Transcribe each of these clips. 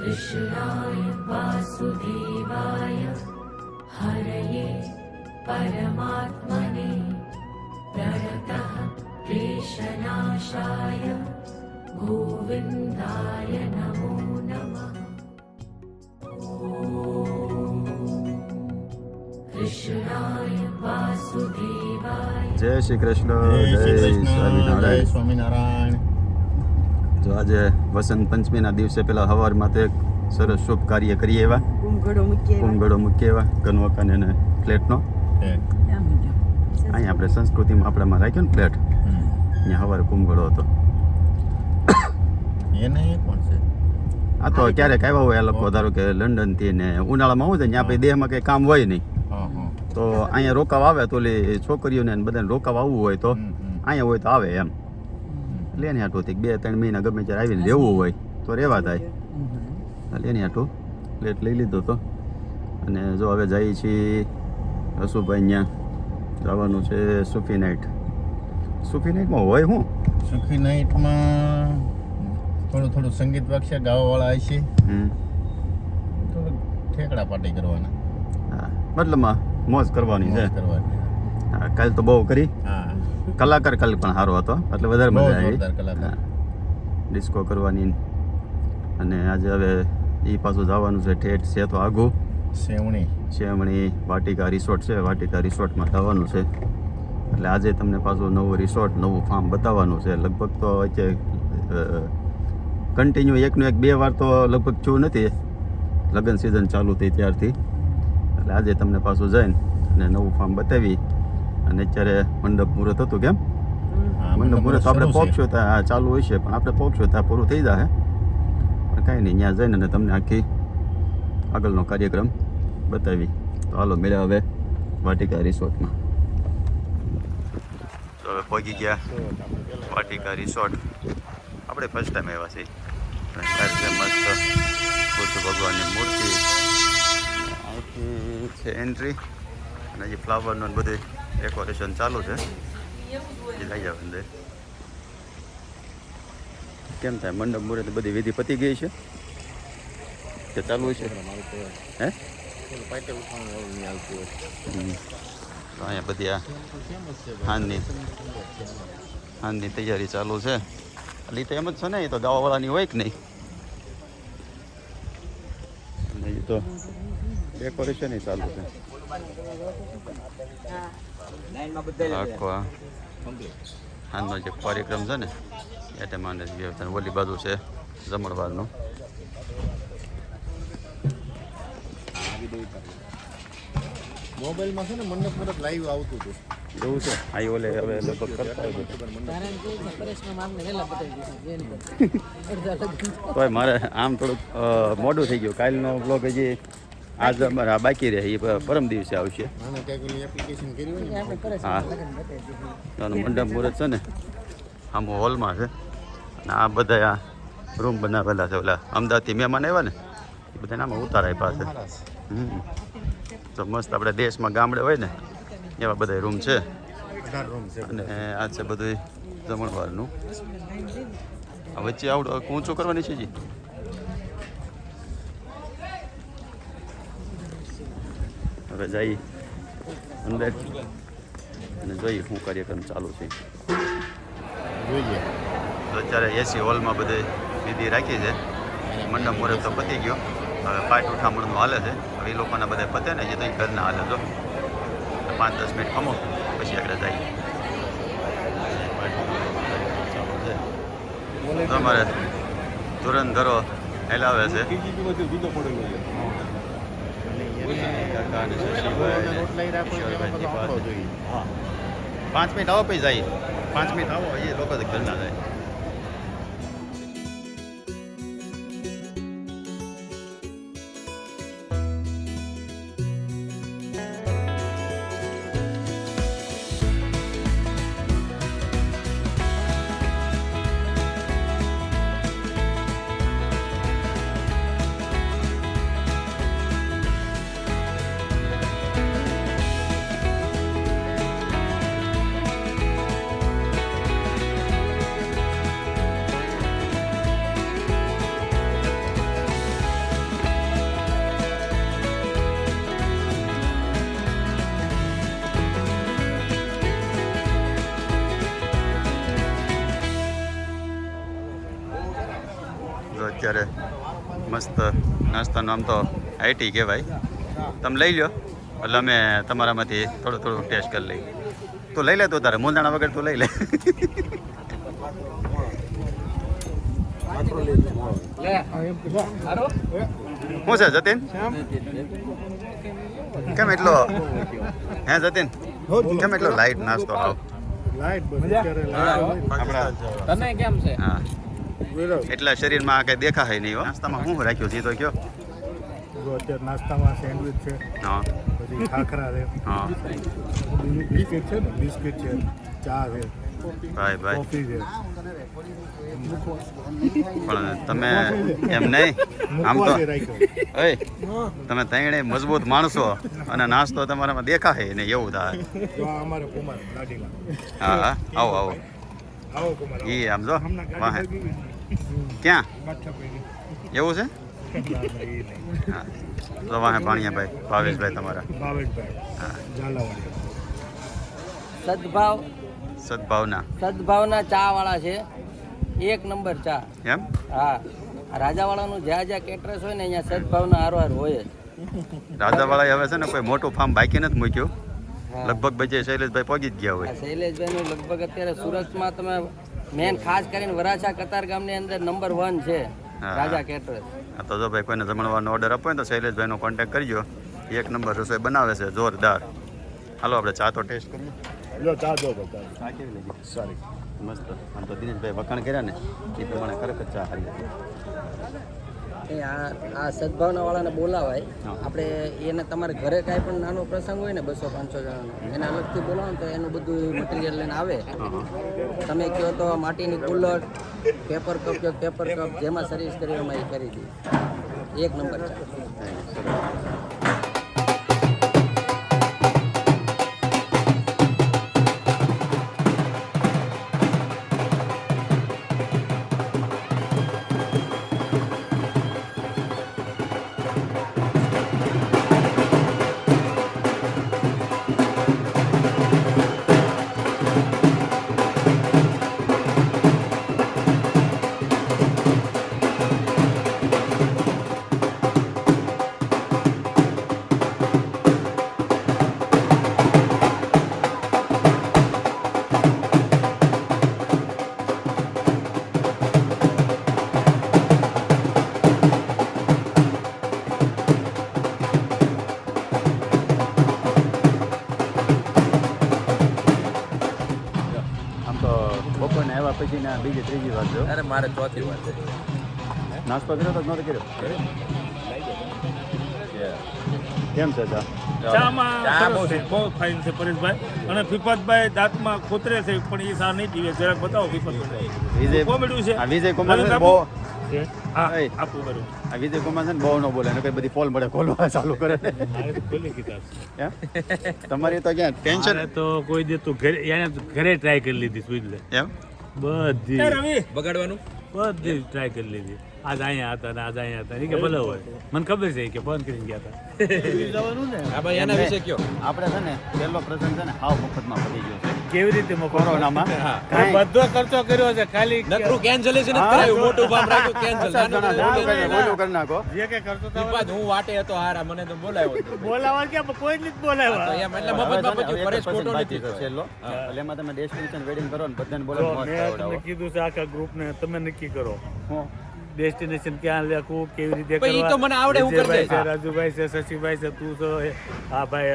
कृष्णाय वासुदेवाय हरये परमात्मने प्रणतः क्लेशनाशाय गोविन्दाय नमो नमः। कृष्णाय वासुदेवाय। जय श्री कृष्ण, जय स्वामीनारायण। સ્વામિનારાયણ। જો આજે વસંત પંચમીના દિવસે પેલા સવારમાં તો એક સરસ શુભ કાર્ય કરીએ એવા કુંભગળો મૂકીએ એવા કનવકાને અને પ્લેટનો અહીંયા આપણે સંસ્કૃતિમાં આપણામાં રાખ્યો ને પ્લેટ, અહીંયા સવારે કુંભગળો હતો. એને એ કોણ છે? આ તો ક્યારેક આવ્યા હોય આ લોકો, ધારો કે લંડનથી ને ઉનાળામાં શું છે ત્યાં પછી દેહમાં કંઈ કામ હોય નહીં તો અહીંયા રોકાવા આવે તો ઓલી છોકરીઓને બધાને રોકાવા આવવું હોય તો અહીંયા હોય તો આવે એમ. એટલે એની હાટું 2-3 મહિના ગમે ત્યારે આવીને રહેવું હોય તો રહેવા થાય. એટલે એની હાટું પ્લેટ લઈ લીધો તો. અને જો હવે જઈએ છીએ હસુભાઈ ત્યાં જવાનું છે સુફી નાઇટ. સુફી નાઇટમાં હોય શું? સુખી નાઇટમાં થોડું સંગીત વાગશે, ગાવાવાળા આવશે, થોડું ઠેકડા પાટી કરવાના. હા, મતલબમાં મોજ કરવાની છે. હા, કાલ તો બહુ કરી. હા, કલાકાર કાલ પણ સારો હતો એટલે વધારે મજા આવી. કલાકાર ડિસ્કો કરવાની. અને આજે હવે એ પાછું જવાનું છે ઠેઠ છે તો આઘું સેવણી વાટિકા રિસોર્ટ છે. વાટિકા રિસોર્ટમાં જવાનું છે. એટલે આજે તમને પાછું નવું રિસોર્ટ નવું ફાર્મ બતાવવાનું છે. લગભગ તો અત્યારે કન્ટિન્યુ 1 વાર તો લગભગ થયું નથી લગ્ન સિઝન ચાલુ થઈ ત્યારથી. એટલે આજે તમને પાછું જઈને અને નવું ફાર્મ બતાવી. અને અત્યારે મંડપ મુહૂર્ત હતું. કેમ મંડપ મુહૂર્ત આપણે પહોંચશું ત્યાં ચાલુ હોય છે પણ આપણે પહોંચશું ત્યાં પૂરું થઈ જાય. પણ કાંઈ નહીં, ત્યાં જઈને અને તમને આખી આગળનો કાર્યક્રમ બતાવી. તો હાલો મળ્યા હવે વાટિકા રિસોર્ટમાં. તો હવે પહોંચી ગયા વાટિકા રિસોર્ટ. આપણે ફર્સ્ટ ટાઈમ આવ્યા છીએ. મસ્ત બુદ્ધ ભગવાનની મૂર્તિ અહીંથી છે એન્ટ્રી. અને હજી ફ્લાવરનું બધું ડેકોરેશન ચાલુ છે. એ લઈ જાવ અંદર. કેમ થાય મંડપ મુહૂર્ત બધી વિધિ પતી ગઈ છે કે ચાલુ છે? હે તો અહીંયા બધી આ હાંજની તૈયારી ચાલુ છે. એટલે તો એમ જ છે ને, એ તો ગાવાવાળાની હોય કે નહીં. અને એ તો ડેકોરેશન ચાલુ છે. આખો હાંજનો જે કાર્યક્રમ છે ને એ ટાઈમ ઓલી બાજુ છે જમણવારનું. મોબાઈલમાં છે ને મંડપ મુહૂર્ત લાઈવ આવતું હતું એવું છે. આ ઓલે હવે લગભગ કરતા હોય. મારે આમ થોડુંક મોડું થઈ ગયું. કાલનો બ્લોગ હજી આજ અમારા બાકી રહે, એ પરમ દિવસે આવશે. હા, મંડપ મુહૂર્ત છે ને આમ હોલમાં છે. અને આ બધા આ રૂમ બનાવેલા છે. ઓલા અમદાવાદથી મહેમાન આવ્યા ને એ બધાને આમાં ઉતારાય પાસે. તો મસ્ત આપણે દેશમાં ગામડે હોય ને એવા બધા રૂમ છે. અને આ છે બધું જમણવારનું. આ વચ્ચે આવડો ઊંચું કરવાની છે જી. હવે જઈ અંદર અને જોઈએ શું કાર્યક્રમ ચાલુ છે. જોઈએ તો અત્યારે એસી હોલમાં બધે વિધિ રાખી છે. મંડપ મુહૂર્ત તો પતી ગયો. હવે પાટ ઉઠામણનું હાલે છે. હવે એ લોકોના બધા પતે ને જે તો ઘરના હાલે. જો 5-10 મિનિટ ખમો પછી આગળ જઈએ. તમારે ધુરંધરો હેલાવે છે. 5 મિનિટ આવો પછી જઈએ. 5 મિનિટ આવો એ લોકો ઘરના જાય. જો અત્યારે મસ્ત નાસ્તાનું આમ તો આઈટી કહેવાય. તમે લઈ લો એટલે અમે તમારામાંથી થોડું થોડું ટેસ્ટ કરી લઈએ. તું લઈ લે તું તારે મૂંઝાણા વગર તું લઈ લે. શું છે જતીન? કેમ એટલો હે જતીન કેમ એટલો લાઈટ નાસ્તો આવ? તને કેમ છે? હા એટલા શરીરમાં કઈ દેખાય નહીં. હો નાસ્તામાં શું રાખ્યું છે તો કયો? અત્યારે નાસ્તામાં સેન્ડવિચ છે, હા પછી ખાખરા છે, હા બિસ્કિટ છે ને, બિસ્કિટ છે, ચા છે, ભાઈ ભાઈ કોફી છે. પણ તમે એમ નહીં આમ તો મુખવાસ રાખ્યો. ઓય તમે ત્રણે મજબૂત માણસો અને નાસ્તો તમારામાં દેખાય ને એવું થાય. તો આ અમારે કુમાર લાડીલા. હા હા આવો આવો આવો કુમાર, ઈ આમ જો હમણાં વાહે ગાડી ભેગી ક્યાં પાછા પડી. એવું છે? ના, ના, એ નહીં. હા તો વાહે ભાણિયાભાઈ ભાવેશભાઈ તમારા ભાવેશભાઈ હા ઝાલાવાડી. સદભાવના ચા વાળા છે, એક નંબર ચા. એમ હા, રાજાવાળાનું જ્યાં જ્યાં કેટરસ હોય ને અહીંયા સદભાવના હારવાર હોય જ. રાજાવાળા હવે છે ને કોઈ મોટું ફાર્મ બાકી નથી મૂક્યું. હા. લગભગ બજે શૈલેષભાઈ પહોંચી જ ગયા હોય. આ શૈલેષભાઈનું લગભગ અત્યારે સુરતમાં તમે મેન ખાસ કરીને વરાછા કતાર ગામની અંદર નંબર 1 છે હા. રાજા કેટરસ. હા તો જો ભાઈ કોઈને જમણવાનો ઓર્ડર આપવો હોય તો શૈલેષભાઈનો કોન્ટેક્ટ કરજો. એક નંબર રસોઈ બનાવે છે જોરદાર. હાલો આપણે ચા તો ટેસ્ટ કરીએ. લો ચા દો તો ચા. ચા કેવી લાગી? સારી. મસ્ત. આમ તો દિનેશભાઈ વખાણ કર્યા ને એ પ્રમાણે ખરેખર ચા સારી લાગી. એ આ સદભાવના વાળાને બોલાવાય. હા. આપણે એને તમારે ઘરે કાંઈ પણ નાનો પ્રસંગ હોય ને 200-500 જણાનો એને અલગથી બોલાવો ને તો એનું બધું મટીરિયલ લઈને આવે. હા હા તમે કહો તો માટીની કુલર, પેપર કપ કે પેપર કપ જેમાં સર્વિસ કરી એમાં એ કરી દે. એક નંબર છે. આમ તો બપોરને આવ્યા પછી ના બીજી ત્રીજી વાર જો અરે મારે ચોથી વાર છે. નાસ્તો કર્યો તો નહોતો કર્યો? કેમ છે ચા? ચામાં સરસ છે, બહુ ફાઇન છે પરેશભાઈ. અને ફિફતભાઈ દાંતમાં ખોતરે છે પણ એ સા નહીં પીવે. જરાક બતાવો ફિફતભાઈ. વિજય કોમેડ્યું છે. આ વિજય કુમાર છે ને નવીન બહુ હા એ. આપું કરું. આ વિજય કુમાર છે ને બહુ ન બોલે એને કઈ બધી પોલ મળે ખોલવા ચાલુ કરે ને ખોલી કીધા એમ? તમારી તો ક્યાં ટેન્શન તો કોઈ દે તું ઘરે એને ઘરે ટ્રાય કરી લીધી સુઈ લે એમ? બધી રવિ બગાડવાનું બધી ટ્રાય કરી લીધી. આજ અહીંયા હતા ને આજ અહીંયા હતા. એ કે ભલે હોય, મને ખબર છે કે ફોન કરીને ગયા હતા. હા ભાઈ એના વિશે કયો. આપણે છે ને પહેલો પ્રસંગ છે ને હાવ મફતમાં પડી ગયો છે કેવી રીતે કોરોનામાં કાંઈ બધો ખર્ચો કર્યો છે ખાલી નકરું કેન્સલેશન જ કરાયું, મોટું બાપ રાખ્યું કેન્સલ. ઓલું કરી નાખો. જે કઈ ખર્ચો થયો હું વાટે હતો હારા મને તો બોલાવ્યો. બોલાવા ક્યાં કોઈ નથી બોલાવ્યા. એમ એટલે મફતમાં હવે છે ને, પત્યું. હવે પરેશ એક ખોટો બાકી નથી. છે છેલ્લો. એટલે એમાં તમે ડેસ્ટિનેશન વેડિંગ કરો ને બધાને બોલો જો, મોજ મેં કરાવડાવો. તમને કીધું છે આખા ગ્રુપને તમે નક્કી કરો હું? ડેસ્ટિનેશન ક્યાં લખવું, કેવી રીતે પણ ઈ તો મને આવડે, હું કરી વિજયભાઈ દઈશ. છે, રાજુભાઈ છે, શશીભાઈ છે, તું છો, હા ભાઈ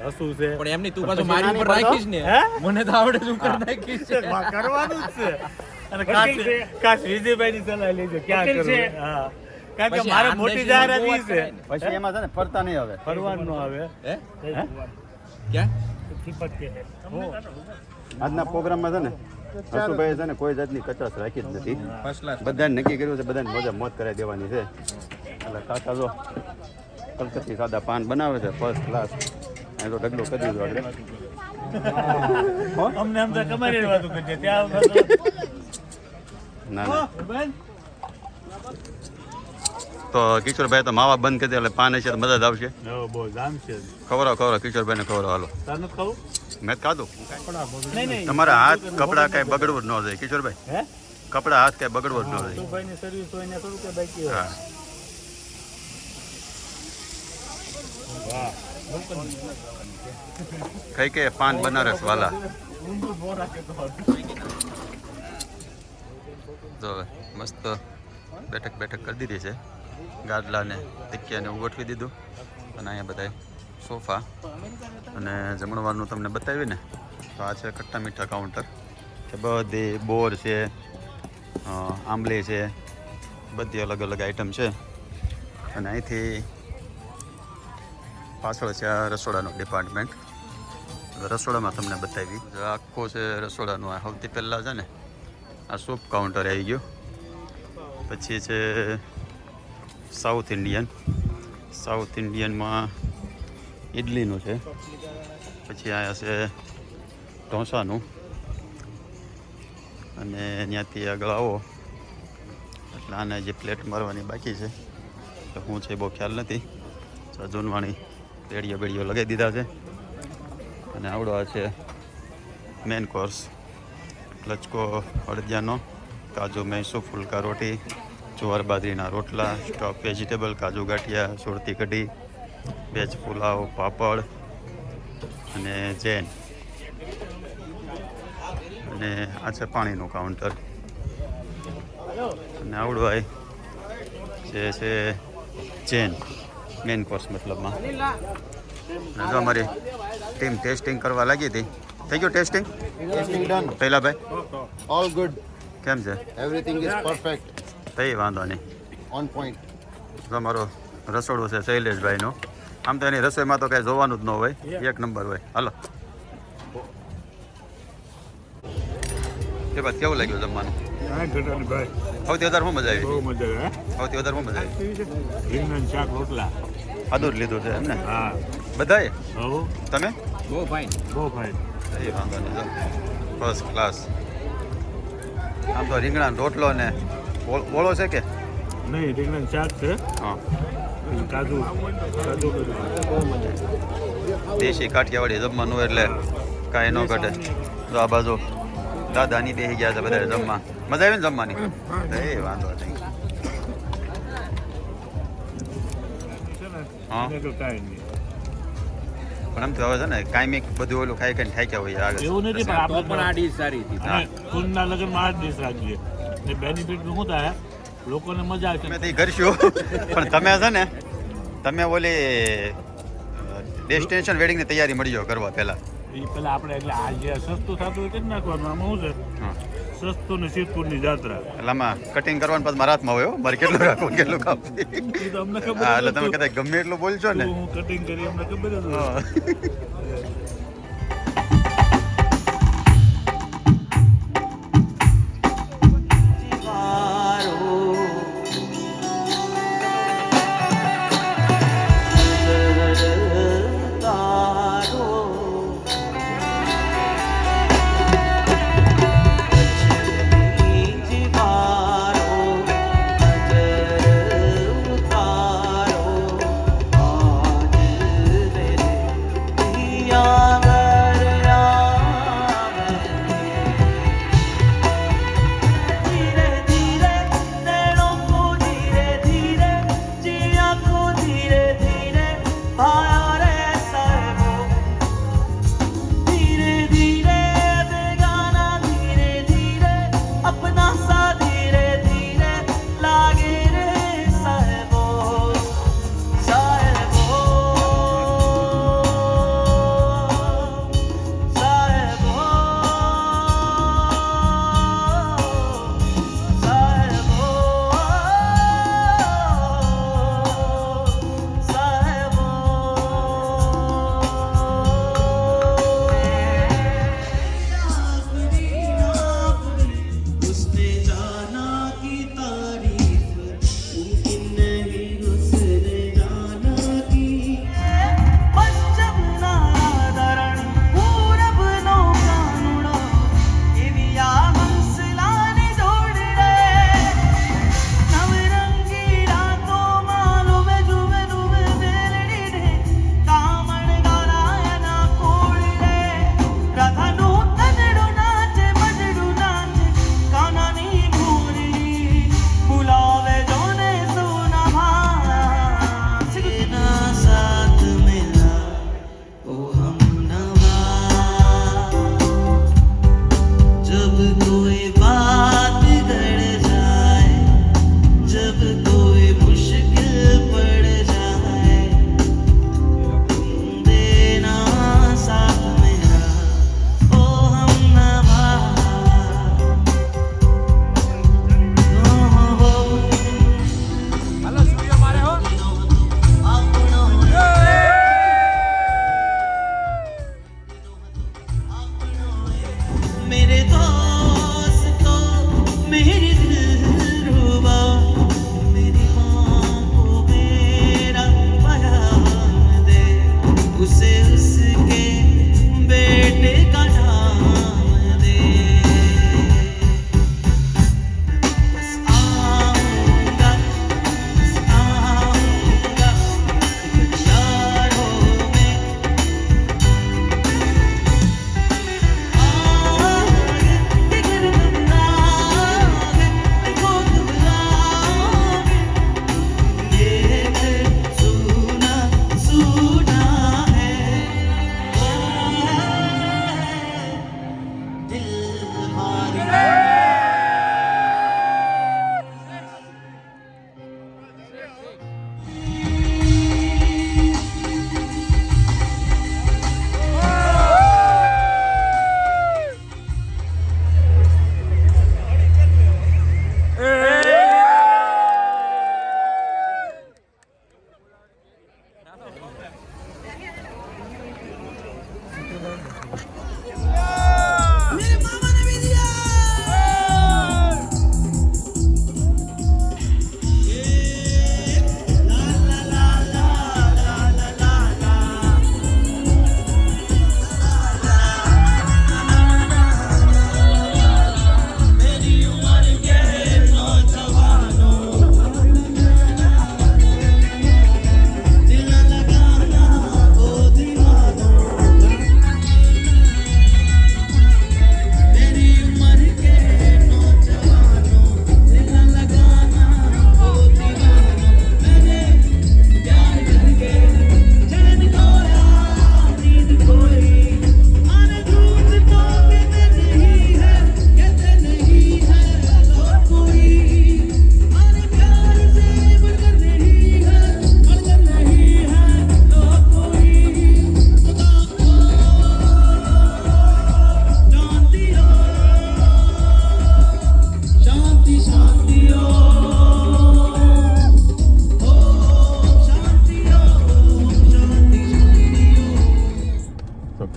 હસુ છે. પણ એમની તું પણ પાછું પછી મારી ઉપર નાની રાખીશ ને, હે? મને તો આવડે શું કરી નાખીશ. કરવાનું જ છે. અને ખાસ વિજયભાઈની સલાહ લેજો ક્યાં વકીલ કરવું. છે. હા કારણ કે પછી મારે આમ મોટી દેશમાં જાહેરાત બહુ ઈ છે. વાત કરાય પછી એમાં છે ને ફરતા નહીં હવે ફરવાનું ન આવે. હે? હે? ક્યાં? આજના પ્રોગ્રામમાં છે ને હસુભાઈ છે ને કોઈ જાતની કચાશ રાખી જ નથી. First class. બધાને નક્કી કર્યું છે બધાને મોજા મોજ કરાવી દેવાની છે. એટલે કાકા જો કલકત્તી સાદા પાન બનાવે છે ફર્સ્ટ ક્લાસ. અહીં તો ઢગલો કરી દીધો આપણે. હો? અમને આમ તો તમારી વાતો કરજે ત્યાં ના ના તો કિશોરભાઈ તો માવા બંધ કરી દે એટલે પાન હશે તો મદદ આવશે. બહુ જામ છે. ખવડાવો કિશોરભાઈને ખવડાવો હાલો. તારનું ખાવું? મેં જ ખાધું. નહીં નહીં તમારા હાથ કપડા કઈ બગડવું જ ન જોઈએ કિશોરભાઈ. હે કપડા હાથ ક્યાંય બગડવો જ ન જોઈએ. સુભાઈની સર્વિસ હોય ને થોડું કે બાકી હોય. હા વાહ કઈ કે પાન બનારસ વાલા. જો હવે મસ્ત બેઠક કરી દીધી છે. ગાદલા ને તકિયાને એવું ગોઠવી દીધું અને અહીંયા બધા સોફા અને જમણવારનું તમને બતાવ્યું ને તો આ છે ખટ્ટા મીઠા કાઉન્ટર કે બધી બોર છે, આંબલી છે, બધી અલગ અલગ આઈટમ છે. અને અહીંથી પાછળ છે આ રસોડાનું ડિપાર્ટમેન્ટ. રસોડામાં તમને બતાવી આખો છે રસોડાનું. આ સૌથી પહેલાં છે ને આ સૂપ કાઉન્ટર આવી ગયું. પછી છે સાઉથ ઇન્ડિયનમાં ઇડલીનું છે. પછી અહીંયા છે ઢોસાનું. અને ત્યાંથી આગળ આવો એટલે આને જે પ્લેટ મારવાની બાકી છે તો શું છે બહુ ખ્યાલ નથી. જૂનવાણી બેડીઓ લગાવી દીધા છે. અને આવડો આ છે મેન કોર્સ. લચકો અડદિયાનો, કાજુ મૈસૂર ફુલકા રોટી, જુવાર બાજરીના રોટલા, સ્ટોક વેજીટેબલ, કાજુ ગાંઠિયા, સુરતી કઢી, વેજ પુલાવ, પાપડ અને જૈન. અને આ છે પાણીનું કાઉન્ટર. અને આવડો આ જે છે જૈન મેન કોર્સ મતલબમાં. અને જો અમારી ટીમ ટેસ્ટિંગ કરવા લાગી હતી. થઈ ગયું ટેસ્ટિંગ? Testing done. પહેલા ભાઈ ઓલ ગુડ. કેમ છે? Everything is perfect. થઈ વાંધો નહીં. On point. અમારો રસોડું છે શૈલેષભાઈનું. આમ તો એની રસોઈમાં તો કાંઈ જોવાનું જ ન હોય, એક નંબર હોય. હાલો એ બાદ કેવું લાગ્યું જમવાનું? સૌથી વધારે શું મજા આવી? બહુ મજા આવે. સૌથી વધારે શું મજા આવી? રીંગણ શાક રોટલા. આદુર લીધું છે એમને હા બધાએ? હવ તમે? બહુ ફાઇન. બહુ ફાઇન. એ વાંધો નહીં, જો ફર્સ્ટ ક્લાસ. આમ તો રીંગણા રોટલો ને ઓળો છે કે નહીં, રીંગણ શાક છે. હા કાજુ દેશી કાઠિયાવાડી જમવાનું એટલે કાંઈ ન ઘટે. તો આ બાજુ દાદાની બેસી ગયા છે બધા જમવા. મજા આવી ને જમવાની? એ વાંધો નહીં. હા કાંઈ નહીં. પણ એમ તો હવે છે ને કાયમિક બધું ઓલું ખાઈ ખાઈને થાક્યા હોય આગળ. એવું નથી પણ આપણે પણ આ ડીશ સારી હતી. હા. કુંડના લગ્નમાં આ જ ડીશ રાખીએ. એ બેનિફિટ શું થાય, લોકોને મજા આવે. અમે તો કરશું પણ તમે છે ને તમે ઓલી ડેસ્ટિનેશન વેડિંગની તૈયારી મળી જાઓ કરવા પહેલા. એ પેલા આપણે એટલે આ જે સસ્તું થતું હોય તે જ નાખવાનું. આમાં શું હા છે, સસ્તું ને સિદ્ધપુરની જાત્રા. એટલે આમાં કટિંગ કરવાનું પછી મારા હાથમાં હોય હો. મારે કેટલું રાખવું કેટલું કાપવું. એ તો અમને ખબર હા જ એટલે તમે નહોતું. કદાચ ગમે એટલું બોલશો ને. હું કટિંગ કરી અમને ખબર જ નહોતું. હા.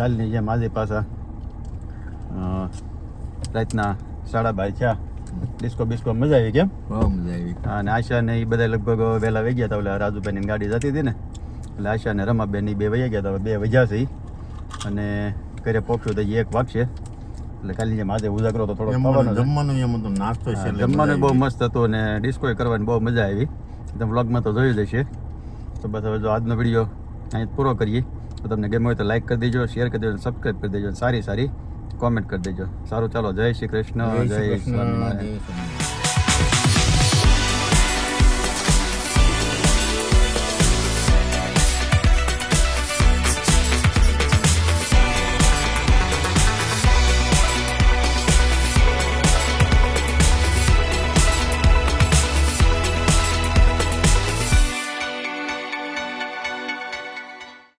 કાલની જેમ આજે પાછા રાતના 12:30 થયા. ડિસ્કો બિસ્કો મજા આવી કેમ? બહુ મજા આવી. અને આશા ને એ બધા લગભગ વહેલા વહી ગયા હતા. ઓલા રાજુભાઈની ગાડી જતી હતી ને એટલે આશા ને રમાબેન એ બે વહી ગયા હતા. 2 વજ્યા છે ઈ. અને ઘરે પહોંચ્યું તો 1 વાગશે. એટલે કાલની જેમ આજે ઉજાગરો તો થોડો થવાનો છે. જમવાનું એમ હતું, નાસ્તો છે એટલે જમવાનું મજા બહુ મસ્ત હતું અને ડિસ્કો કરવાની બહુ મજા આવી. તમે વ્લોગમાં તો જોઈ જશે. તો બસ હવે જો આજનો વિડીયો અહીં પૂરો કરીએ. તો તમને ગમ્યો હોય તો લાઈક કરી દેજો, શેર કરી દેજો, સબસ્ક્રાઈબ કરી દેજો, સારી કોમેન્ટ કરી દેજો. સારું, ચાલો, જય શ્રી કૃષ્ણ, આવી. જય જય શ્રી કૃષ્ણ, સ્વામિનારાયણ. જય સ્વામિનારાયણ.